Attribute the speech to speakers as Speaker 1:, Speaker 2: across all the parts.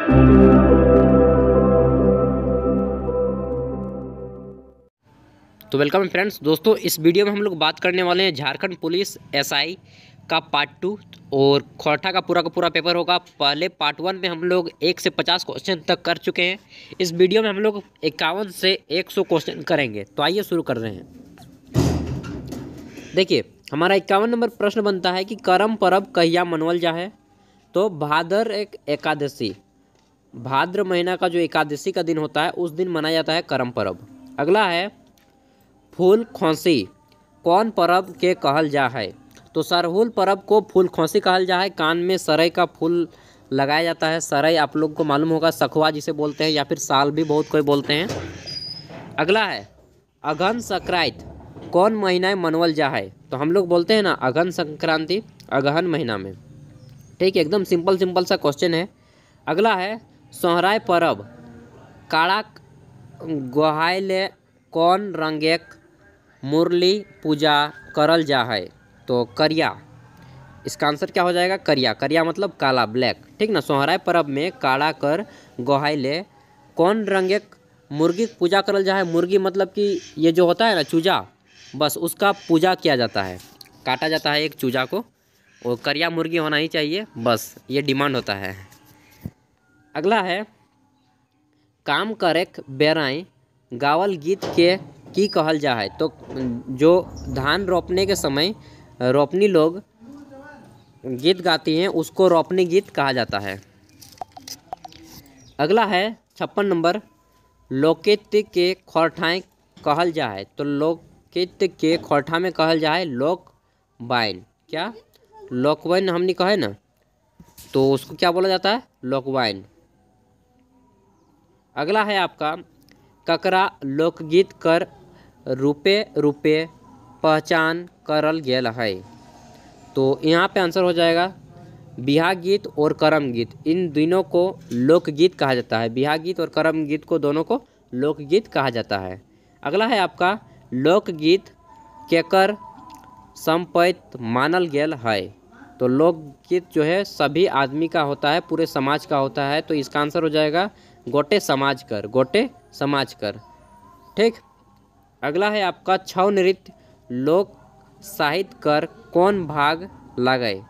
Speaker 1: तो welcome friends. दोस्तों, इस वीडियो में हम लोग बात करने वाले हैं झारखंड पुलिस एसआई का पार्ट 2 और खोरठा का पूरा पेपर होगा। पहले पार्ट 1 में हम लोग 1 से 50 क्वेश्चन तक कर चुके हैं। इस वीडियो में हम लोग 51 से 100 क्वेश्चन करेंगे। तो आइए शुरू कर रहे हैं। देखिए, हमारा 51 नंबर प्रश्न बनता है कि करम परब कहिया मनवल जा है। तो भादर एक एकादशी, भाद्र महीना का जो एकादशी का दिन होता है उस दिन मनाया जाता है करम परब। अगला है फूल खोसी कौन परब के कहल जा है। तो सरहुल परब को फूल खोसी कहल जा है। कान में सरई का फूल लगाया जाता है। सरई आप लोग को मालूम होगा, सखुआ जिसे बोलते हैं, या फिर साल भी बहुत कोई बोलते हैं। अगला है अघन संक्रांति कौन महीना में मनवल जा है। तो हम लोग बोलते हैं ना अघन संक्रांति अगहन महीना में। ठीक है, एकदम सिंपल सा क्वेश्चन है। अगला है सोहराय परब काड़ा गोहाइले कौन रंगेक मुरली पूजा करल जा है। तो करिया, इसका आंसर क्या हो जाएगा, करिया। करिया मतलब काला, ब्लैक। ठीक ना। सोहराय परब में काड़ा कर गोहाइले कौन रंगेक मुर्गी पूजा करल जा है। मुर्गी मतलब कि ये जो होता है ना चूजा, बस उसका पूजा किया जाता है, काटा जाता है एक चूजा को, और करिया मुर्गी होना ही चाहिए, बस ये डिमांड होता है। अगला है काम करेक बेराई गावल गीत के की कहल जा है। तो जो धान रोपने के समय रोपनी लोग गीत गाती हैं उसको रोपनी गीत कहा जाता है। अगला है 56 नंबर लोकगीत के खोरठाएँ कहल जा है। तो लोकगीत के खोरठा में कहल जा है लोक वाइन। क्या लोकवाइन हमने कहे ना, तो उसको क्या बोला जाता है, लोकवाइन। अगला है आपका ककरा लोकगीत कर रूपे रूपे पहचान करल गेल है। तो यहाँ पे आंसर हो जाएगा बिहा गीत और करम गीत, इन दोनों को लोकगीत कहा जाता है। बिहा गीत और करम गीत को दोनों को लोकगीत कहा जाता है। अगला है आपका लोकगीत केकर संपैत मानल गेल है। तो लोकगीत जो है सभी आदमी का होता है, पूरे समाज का होता है। तो इसका आंसर हो जाएगा गोटे समाज कर, गोटे समाज कर। ठीक। अगला है आपका छौ नृत्य लोक साहित्य कर कौन भाग लगाए।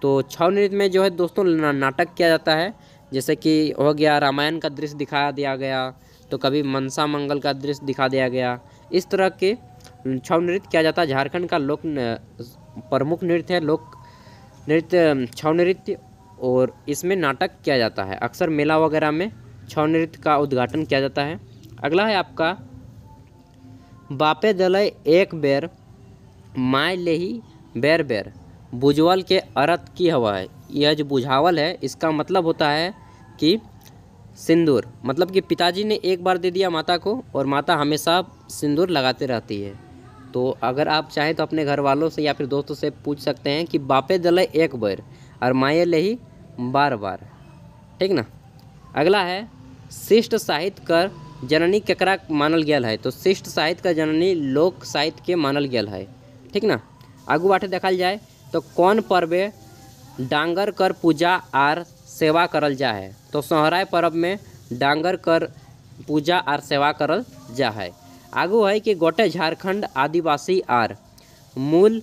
Speaker 1: तो छौ नृत्य में जो है दोस्तों नाटक किया जाता है। जैसे कि हो गया रामायण का दृश्य दिखा दिया गया, तो कभी मनसा मंगल का दृश्य दिखा दिया गया। इस तरह के छौ नृत्य किया जाता है। झारखंड का लोक प्रमुख नृत्य है लोक नृत्य छौ नृत्य, और इसमें नाटक किया जाता है। अक्सर मेला वगैरह में छौ नृत्य का उद्घाटन किया जाता है। अगला है आपका बापे दलय एक बेर माय लेही बेर बेर बुझवल के अर्थ की हवा है। यह जो बुझावल है इसका मतलब होता है कि सिंदूर, मतलब कि पिताजी ने एक बार दे दिया माता को और माता हमेशा सिंदूर लगाते रहती है। तो अगर आप चाहें तो अपने घर वालों से या फिर दोस्तों से पूछ सकते हैं कि बापे दलय एक बेर और माये लेही बार बार। ठीक ना। अगला है शिष्ट साहित्य कर जननी केकरा मानल गेल है। तो शिष्ट साहित्य का जननी लोक साहित्य के मानल गेल है। ठीक ना। आगू बाटे देखल जाए तो कौन पर्वे डांगर कर पूजा आर सेवा करल जा है। तो सोहराय पर्व में डांगर कर पूजा आर सेवा करल जा है। आगू है कि गोटे झारखंड आदिवासी आर मूल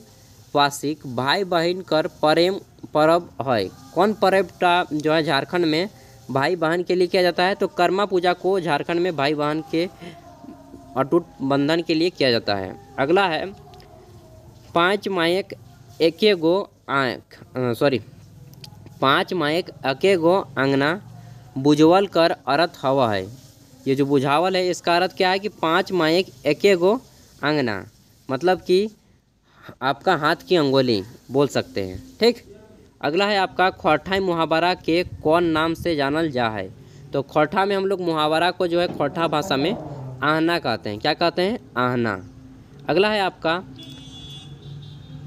Speaker 1: वासिक भाई बहन कर प्रेम पर्व है। कौन पर्व जो है झारखंड में भाई बहन के लिए किया जाता है। तो कर्मा पूजा को झारखंड में भाई बहन के अटूट बंधन के लिए किया जाता है। अगला है पाँच मायक एके गो अंगना बुझवल कर अर्थ हवा है। ये जो बुझावल है इसका अर्थ क्या है कि 5 मायक एके गो अंगना, मतलब कि आपका हाथ की अंगुली बोल सकते हैं। ठीक। अगला है आपका खोरठा मुहावरा के कौन नाम से जानल जा है। तो खोरठा में हम लोग मुहावरा को जो है खोरठा भाषा में आहना कहते हैं। क्या कहते हैं, आहना। अगला है आपका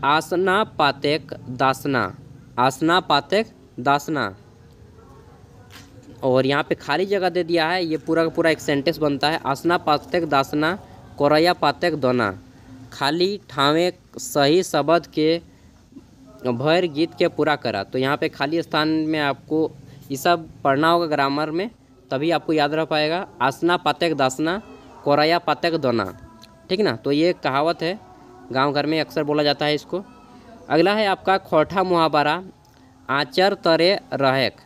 Speaker 1: आसना पातेक दासना, आसना पातेक दासना, और यहाँ पे खाली जगह दे दिया है। ये पूरा का पूरा एक सेंटेंस बनता है। आसना पातेक दासना कोरैया पातेक दोना, खाली ठावे सही शब्द के भैर गीत के पूरा करा। तो यहाँ पे खाली स्थान में आपको ये सब पढ़ना होगा ग्रामर में, तभी आपको याद रह पाएगा। आसना पातक दासना कोराया पातक दोना, ठीक ना। तो ये कहावत है, गांव घर में अक्सर बोला जाता है इसको। अगला है आपका खोटा मुहावरा आचर तरे रहेक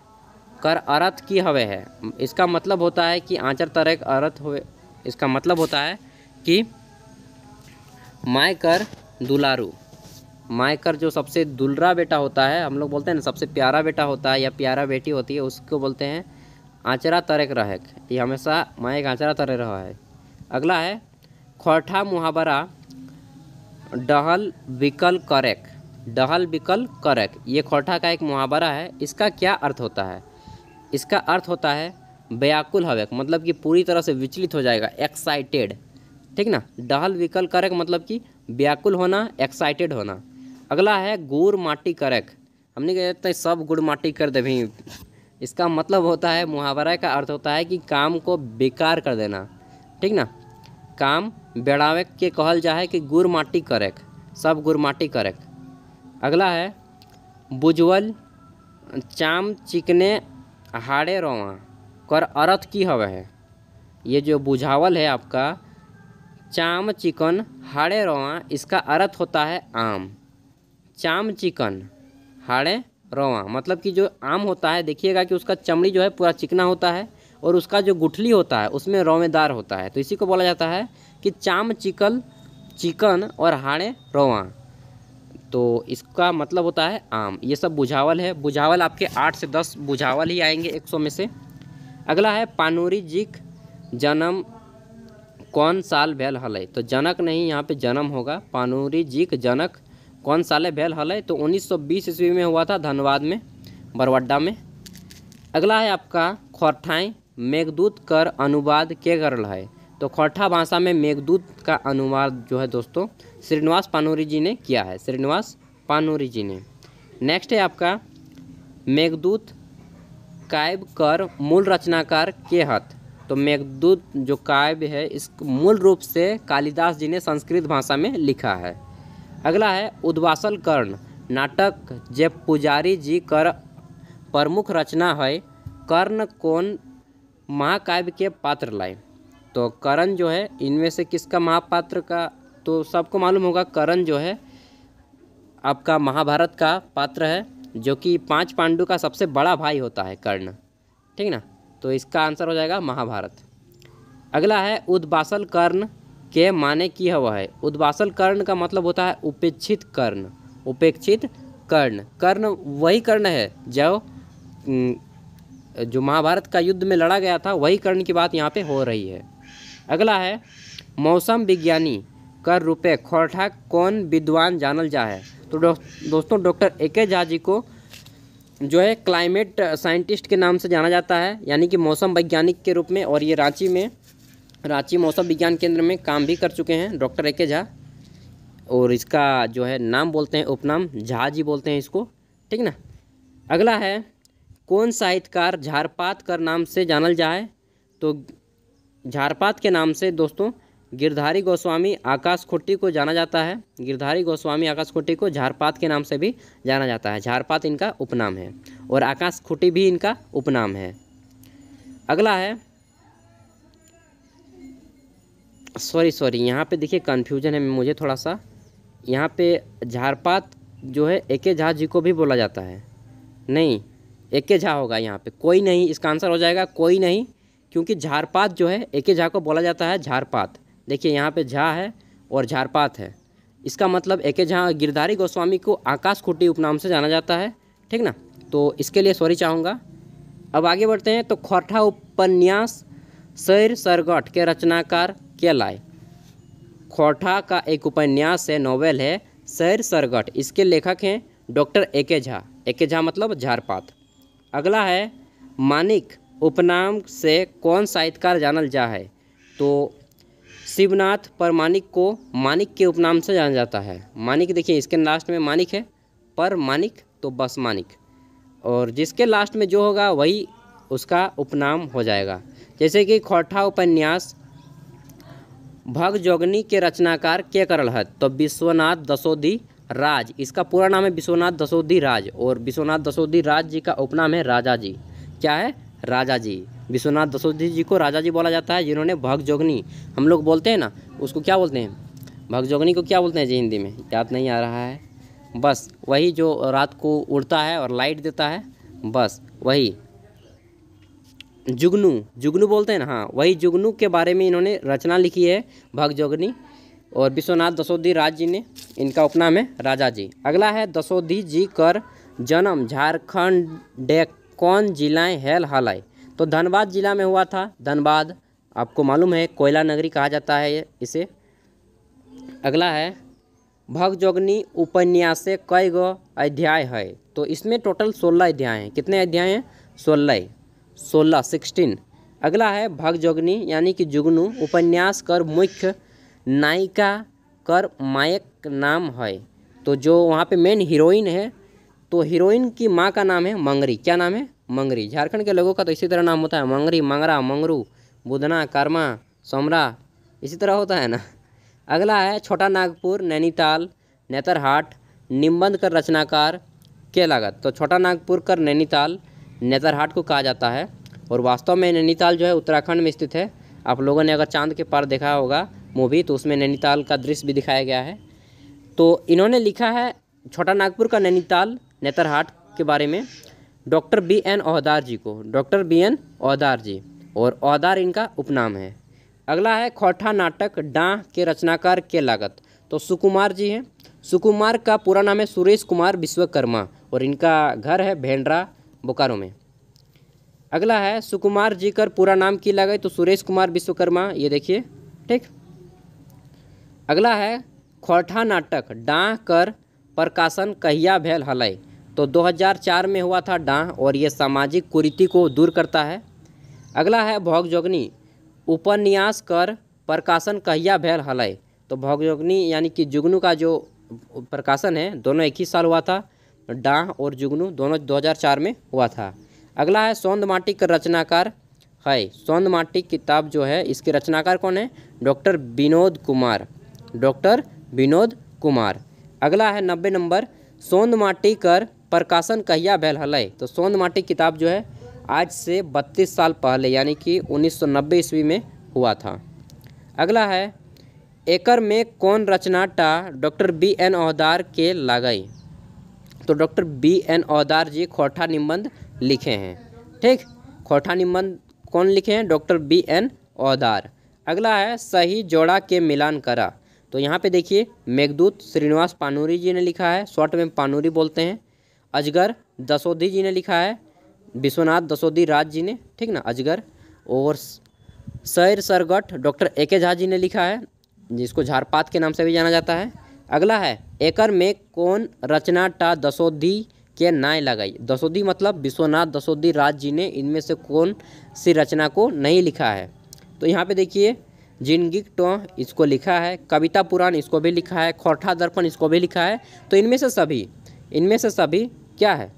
Speaker 1: कर अर्थ की हवे है। इसका मतलब होता है कि आचर तरे अर्थ हुए, इसका मतलब होता है कि माय कर दुलारू, माय कर जो सबसे दुलरा बेटा होता है, हम लोग बोलते हैं ना सबसे प्यारा बेटा होता है या प्यारा बेटी होती है, उसको बोलते हैं आचरा तरेक रहेक। ये हमेशा माँ एक आचरा तरे रहा है। अगला है खोठा मुहावरा डहल विकल करेक, डहल विकल करेक। ये खोठा का एक मुहावरा है। इसका क्या अर्थ होता है? इसका अर्थ होता है व्याकुल हवेक, मतलब कि पूरी तरह से विचलित हो जाएगा, एक्साइटेड, ठीक ना। डहल विकल करेक मतलब कि व्याकुल होना, एक्साइटेड होना। अगला है गुड़ माटी करेक, हमने कहते हैं सब गुड़ माटी कर दे भी। इसका मतलब होता है, मुहावरा का अर्थ होता है कि काम को बेकार कर देना, ठीक ना। काम बेड़ावे के कहल जाए कि गुड़ माटी करेक, सब गुड़ माटी करेक। अगला है बुझवल चाम चिकने हाड़े रोवा कर अर्थ की हवे है। ये जो बुझावल है आपका चाम चिकन हाड़े रोवा, इसका अर्थ होता है आम। चाम चिकन हाड़े रोवा मतलब कि जो आम होता है, देखिएगा कि उसका चमड़ी जो है पूरा चिकना होता है और उसका जो गुठली होता है उसमें रोवेदार होता है, तो इसी को बोला जाता है कि चाम चिकल चिकन और हाड़े रोवा, तो इसका मतलब होता है आम। ये सब बुझावल है। बुझावल आपके 8 से 10 बुझावल ही आएंगे 100 में से। अगला है पानूरी जीक जन्म कौन साल भेल हलै, तो जनक नहीं, यहाँ पे जन्म होगा। पानूरी जीक जनक कौन साले भेल हलै, तो 1920 ईस्वी में हुआ था, धनबाद में, बरवड्डा में। अगला है आपका खोरठाई मेघदूत कर अनुवाद के करल है, तो खोरठा भाषा में मेघदूत का अनुवाद जो है दोस्तों श्रीनिवास पानूरी जी ने किया है, श्रीनिवास पानूरी जी ने। नेक्स्ट है आपका मेघदूत काव्य कर मूल रचनाकार के हत, तो मेघदूत जो काव्य है इस मूल रूप से कालिदास जी ने संस्कृत भाषा में लिखा है। अगला है उद्वासल कर्ण नाटक जे पुजारी जी कर प्रमुख रचना है, कर्ण कौन महाकाव्य के पात्र लाए, तो कर्ण जो है इनमें से किसका महापात्र का, तो सबको मालूम होगा कर्ण जो है आपका महाभारत का पात्र है, जो कि 5 पांडु का सबसे बड़ा भाई होता है कर्ण, ठीक ना। तो इसका आंसर हो जाएगा महाभारत। अगला है उद्वासल कर्ण के माने की हवा है। उद्वासल कर्ण का मतलब होता है उपेक्षित कर्ण, उपेक्षित कर्ण। कर्ण वही कर्ण है जो महाभारत का युद्ध में लड़ा गया था, वही कर्ण की बात यहाँ पे हो रही है। अगला है मौसम विज्ञानी कर रूपे खोरठा कौन विद्वान जानल जा है, तो दोस्तों डॉक्टर ए.के. झा जी को जो है क्लाइमेट साइंटिस्ट के नाम से जाना जाता है, यानी कि मौसम वैज्ञानिक के रूप में। और ये रांची मौसम विज्ञान केंद्र में काम भी कर चुके हैं डॉक्टर ए.के. झा, और इसका जो है नाम बोलते हैं, उपनाम झा जी बोलते हैं इसको, ठीक ना। अगला है कौन साहित्यकार झारपात कर नाम से जानल जाए, तो झारपात के नाम से दोस्तों गिरधारी गोस्वामी आकाश खुट्टी को जाना जाता है। गिरधारी गोस्वामी आकाश खुट्टी को झारपात के नाम से भी जाना जाता है। झारपात इनका उपनाम है और आकाश खुट्टी भी इनका उपनाम है। अगला है सॉरी यहाँ पे देखिए कन्फ्यूजन है मुझे थोड़ा सा। यहाँ पे झारपात जो है ए.के. झा जी को भी बोला जाता है, नहीं ए.के. झा होगा यहाँ पे, कोई नहीं। इसका आंसर हो जाएगा कोई नहीं, क्योंकि झारपात जो है ए.के. झा को बोला जाता है झारपात। देखिए यहाँ पे झा है और झारपात है, इसका मतलब ए.के. झा गिरधारी गोस्वामी को आकाश खुट्टी उपनाम से जाना जाता है, ठीक ना। तो इसके लिए सॉरी चाहूँगा। अब आगे बढ़ते हैं। तो खोरठा उपन्यास सैर सरगट के रचनाकार के लाए, खोरठा का एक उपन्यास है, नोवेल है सैर सरगट, इसके लेखक हैं doctor A K. Jha. A K. Jha मतलब झारपात। अगला है मानिक उपनाम से कौन साहित्यकार जानल जा है, तो शिवनाथ परमानिक को मानिक के उपनाम से जाना जाता है। मानिक देखिए इसके लास्ट में मानिक है, पर मानिक तो बस मानिक, और जिसके लास्ट में जो होगा वही उसका उपनाम हो जाएगा। जैसे कि खोरठा उपन्यास भगजोगनी के रचनाकार के करल है, तो विश्वनाथ दसोदी राज, इसका पूरा नाम है विश्वनाथ दसोदी राज, और विश्वनाथ दसोदी राज जी का उपनाम है राजा जी। क्या है, राजा जी। विश्वनाथ दसोदी जी को राजा जी बोला जाता है, जिन्होंने भगजोगनी, हम लोग बोलते हैं ना उसको क्या बोलते हैं, भगजोगनी को क्या बोलते हैं जी हिंदी में, याद नहीं आ रहा है, बस वही जो रात को उड़ता है और लाइट देता है, बस वही जुगनू, जुगनू बोलते हैं ना, हाँ वही जुगनू के बारे में इन्होंने रचना लिखी है, भगजोगनी। और विश्वनाथ दसोदी राज जी ने, इनका उपनाम है राजा जी। अगला है दसोदी जी कर जन्म झारखंड कौन जिलाएँ हेल हलाई, तो धनबाद जिला में हुआ था। धनबाद आपको मालूम है कोयला नगरी कहा जाता है इसे। अगला है भगजोगनी उपन्यास से कई गो अध्याय है, तो इसमें टोटल 16 अध्याय हैं। कितने अध्याय हैं, 16। अगला है भगजोगनी यानी कि जुगनू उपन्यास कर मुख्य नायिका कर मायक नाम है, तो जो वहाँ पे मेन हीरोइन है, तो हीरोइन की माँ का नाम है मंगरी। क्या नाम है, मंगरी। झारखंड के लोगों का तो इसी तरह नाम होता है, मंगरी, मंगरा, मंगरू, बुधना, कर्मा, सोमरा, इसी तरह होता है ना। अगला है छोटा नागपुर नैनीताल नेतरहाट निबंध कर रचनाकार के लागत, तो छोटा नागपुर कर नैनीताल नेतरहाट को कहा जाता है, और वास्तव में नैनीताल जो है उत्तराखंड में स्थित है। आप लोगों ने अगर चांद के पार देखा होगा मूवी, तो उसमें नैनीताल का दृश्य भी दिखाया गया है। तो इन्होंने लिखा है छोटा नागपुर का नैनीताल नेतरहाट के बारे में डॉक्टर BN ओहदार जी को, डॉक्टर BN ओहदार जी, और ओहदार इनका उपनाम है। अगला है खोटा नाटक डांह के रचनाकार के लागत, तो सुकुमार जी हैं। सुकुमार का पूरा नाम है सुरेश कुमार विश्वकर्मा, और इनका घर है भेंडरा बोकारो में। अगला है सुकुमार जी का पूरा नाम की लागत, तो सुरेश कुमार विश्वकर्मा, ये देखिए, ठीक। अगला है खोटा नाटक डांह कर प्रकाशन कहिया भेल हलाई, तो 2004 में हुआ था डांह, और ये सामाजिक कुरीति को दूर करता है। अगला है भगजोगनी उपन्यास कर प्रकाशन कहिया भेल हलाई, तो भगजोगनी यानी कि जुगनू का जो प्रकाशन है दोनों एक ही साल हुआ था, डांह और जुगनू दोनों 2004 में हुआ था। अगला है सौंद माटी का रचनाकार है, सौंद माटी किताब जो है इसके रचनाकार कौन है, डॉक्टर विनोद कुमार, डॉक्टर विनोद कुमार। अगला है 90 नंबर सौंद माटी कर प्रकाशन कहिया भेल हलाई, तो सौंद माटी किताब जो है आज से 32 साल पहले यानी कि 1990 ईस्वी में हुआ था। अगला है एकर में कौन रचना टा डॉक्टर BN ओहदार के लागई, तो डॉक्टर BN ओहदार जी खोटा निबंध लिखे हैं, ठीक। खोटा निबंध कौन लिखे हैं, डॉक्टर BN ओहदार। अगला है सही जोड़ा के मिलान करा, तो यहाँ पे देखिए मेघदूत श्रीनिवास पानूरी जी ने लिखा है, शॉर्ट में पानूरी बोलते हैं। अजगर दसोदी जी ने लिखा है, विश्वनाथ दसोदी राज जी ने, ठीक ना, अजगर। और सैर सरगट डॉक्टर AK झा जी ने लिखा है, जिसको झारपात के नाम से भी जाना जाता है। अगला है एकर में कौन रचना टा दसोदी के नाय लगाई, दसोदी मतलब विश्वनाथ दसोदी राज जी ने इनमें से कौन सी रचना को नहीं लिखा है, तो यहाँ पे देखिए जिंदगी टो इसको लिखा है, कविता पुराण इसको भी लिखा है, खोटा दर्पण इसको भी लिखा है, तो इनमें से सभी क्या है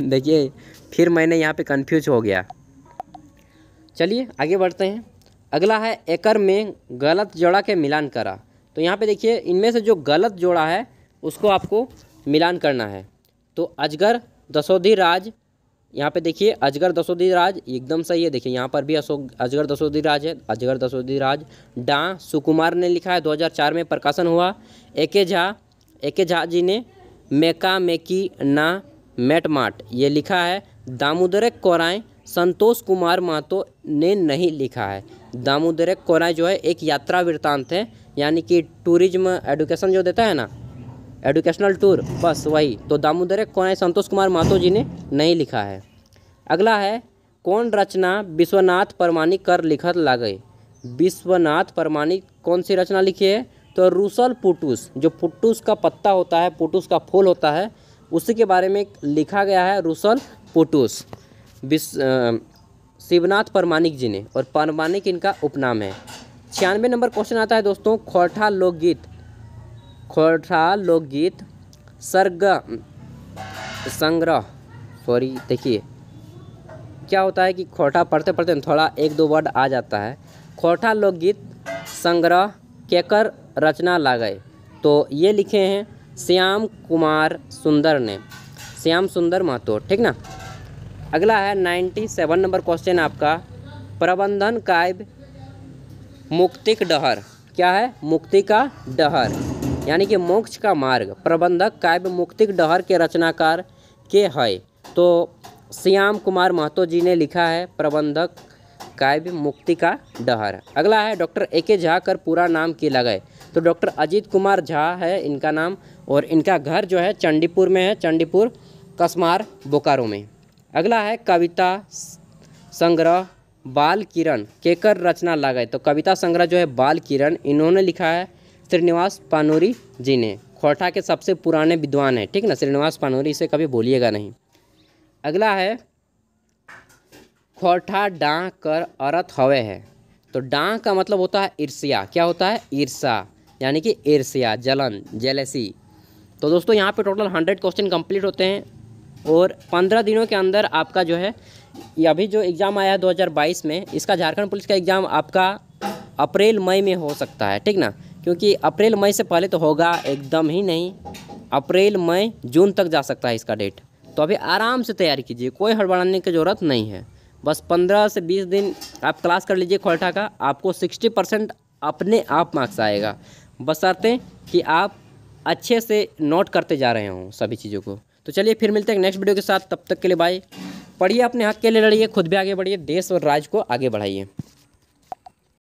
Speaker 1: देखिए फिर मैंने यहाँ पे कंफ्यूज हो गया। चलिए आगे बढ़ते हैं। अगला है एकर में गलत जोड़ा के मिलान करा, तो यहाँ पे देखिए इनमें से जो गलत जोड़ा है उसको आपको मिलान करना है। तो अजगर दसोदी राज, यहाँ पे देखिए अजगर दसोदी राज एकदम सही है, देखिए यहाँ पर भी अजगर दसोदी राज है, अजगर दसोदी राज। डांह सुकुमार ने लिखा है, 2004 में प्रकाशन हुआ। AK झा जी ने मेका मेकी ना मेटमाट ये लिखा है। दामोदर कोराय संतोष कुमार महतो ने नहीं लिखा है। दामोदर कोराय जो है एक यात्रा वृत्तांत है, यानी कि टूरिज्म एडुकेशन जो देता है ना, एडुकेशनल टूर, बस वही। तो दामोदर कोराय संतोष कुमार महतो जी ने नहीं लिखा है। अगला है कौन रचना विश्वनाथ परमानिक कर लिखत लागई, विश्वनाथ परमानिक कौन सी रचना लिखी है, तो रूसल पुटूस, जो पुटूस का पत्ता होता है, पुटूस का फूल होता है, उसी के बारे में लिखा गया है रूसल पुटूस, शिवनाथ परमानिक जी ने, और परमानिक इनका उपनाम है। 96 नंबर क्वेश्चन आता है दोस्तों, खोटा लोकगीत संग्रह, सॉरी देखिए क्या होता है कि खोटा पढ़ते पढ़ते थोड़ा एक दो वर्ड आ जाता है। खोटा लोकगीत संग्रह केकर रचना लागए, तो ये लिखे हैं श्याम कुमार सुंदर ने, श्याम सुंदर महतो, ठीक ना। अगला है 97 नंबर क्वेश्चन आपका, प्रबंधन काव्य मुक्तिक डहर। क्या है? मुक्ति का डहर यानी कि मोक्ष का मार्ग। प्रबंधक काव्य मुक्तिक डहर के रचनाकार के है? तो श्याम कुमार महतो जी ने लिखा है प्रबंधक काव्य मुक्ति का डहर। अगला है डॉक्टर ए.के. झा कर पूरा नाम की लगाए। तो डॉक्टर अजीत कुमार झा है इनका नाम, और इनका घर जो है चंडीपुर में है, चंडीपुर कसमार बोकारो में। अगला है कविता संग्रह बाल किरण केकर रचना लगाए। तो कविता संग्रह जो है बाल किरण इन्होंने लिखा है श्रीनिवास पानूरी जी ने। खोरठा के सबसे पुराने विद्वान हैं, ठीक ना, श्रीनिवास पानूरी, इसे कभी भूलिएगा नहीं। अगला है खोरठा डां कर अर्थ हवे है। तो डां का मतलब होता है ईर्ष्या। क्या होता है? ईर्ष्या यानी कि ईर्ष्या, जलन, जेलेसी। तो दोस्तों यहाँ पे टोटल 100 क्वेश्चन कंप्लीट होते हैं और 15 दिनों के अंदर आपका जो है ये अभी जो एग्ज़ाम आया है 2022 में, इसका झारखंड पुलिस का एग्ज़ाम आपका अप्रैल मई में हो सकता है, ठीक ना, क्योंकि अप्रैल मई से पहले तो होगा एकदम ही नहीं। अप्रैल मई जून तक जा सकता है इसका डेट। तो अभी आराम से तैयारी कीजिए, कोई हड़बड़ाने की ज़रूरत नहीं है। बस 15 से 20 दिन आप क्लास कर लीजिए खोरठा का, आपको 60% अपने आप मार्क्स आएगा, बशर्ते कि आप अच्छे से नोट करते जा रहे हों सभी चीज़ों को। तो चलिए फिर मिलते हैं नेक्स्ट वीडियो के साथ, तब तक के लिए बाय। पढ़िए, अपने हक के लिए लड़िए, खुद भी आगे बढ़िए, देश और राज्य को आगे बढ़ाइए।